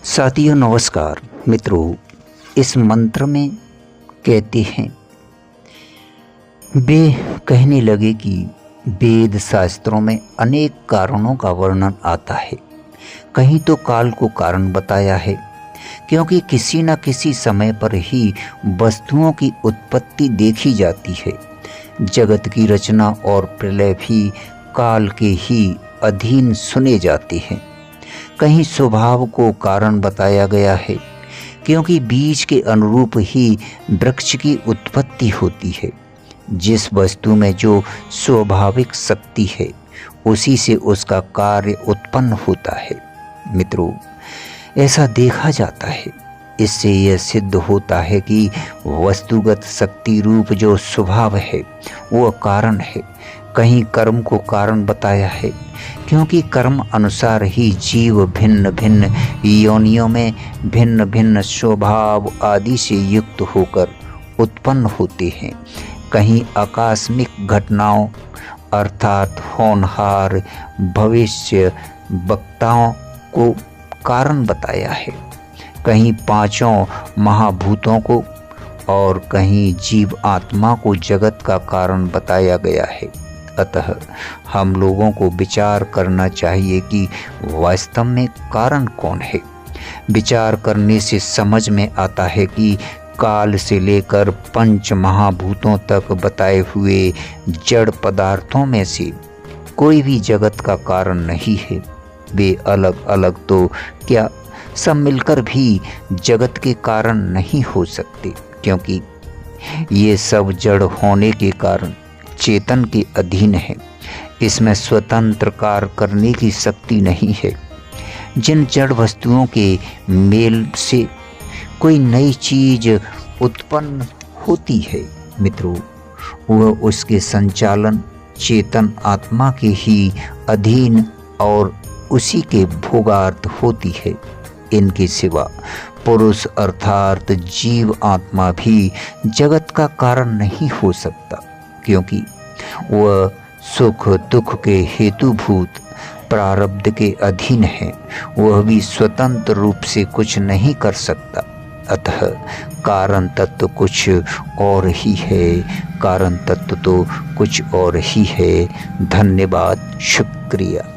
साथियों नमस्कार। मित्रों, इस मंत्र में कहते हैं, वे कहने लगे कि वेद शास्त्रों में अनेक कारणों का वर्णन आता है। कहीं तो काल को कारण बताया है, क्योंकि किसी न किसी समय पर ही वस्तुओं की उत्पत्ति देखी जाती है। जगत की रचना और प्रलय भी काल के ही अधीन सुने जाते हैं। कहीं स्वभाव को कारण बताया गया है, क्योंकि बीज के अनुरूप ही वृक्ष की उत्पत्ति होती है। जिस वस्तु में जो स्वाभाविक शक्ति है, उसी से उसका कार्य उत्पन्न होता है। मित्रों, ऐसा देखा जाता है। इससे यह सिद्ध होता है कि वस्तुगत शक्ति रूप जो स्वभाव है वह कारण है। कहीं कर्म को कारण बताया है, क्योंकि कर्म अनुसार ही जीव भिन्न भिन्न योनियों में भिन्न भिन्न स्वभाव आदि से युक्त होकर उत्पन्न होते हैं। कहीं आकस्मिक घटनाओं अर्थात होनहार भविष्य वक्ताओं को कारण बताया है, कहीं पांचों महाभूतों को और कहीं जीव आत्मा को जगत का कारण बताया गया है। अतः हम लोगों को विचार करना चाहिए कि वास्तव में कारण कौन है। विचार करने से समझ में आता है कि काल से लेकर पंच महाभूतों तक बताए हुए जड़ पदार्थों में से कोई भी जगत का कारण नहीं है। वे अलग अलग तो क्या, सब मिलकर भी जगत के कारण नहीं हो सकते, क्योंकि ये सब जड़ होने के कारण चेतन के अधीन है। इसमें स्वतंत्र कार्य करने की शक्ति नहीं है। जिन जड़ वस्तुओं के मेल से कोई नई चीज उत्पन्न होती है, मित्रों, वह उसके संचालन चेतन आत्मा के ही अधीन और उसी के भोगार्थ होती है। इनके सिवा पुरुष अर्थात जीव आत्मा भी जगत का कारण नहीं हो सकता, क्योंकि वह सुख दुख के हेतुभूत प्रारब्ध के अधीन है। वह भी स्वतंत्र रूप से कुछ नहीं कर सकता। अतः कारण तत्व कुछ और ही है, कारण तत्व तो कुछ और ही है। धन्यवाद, शुक्रिया।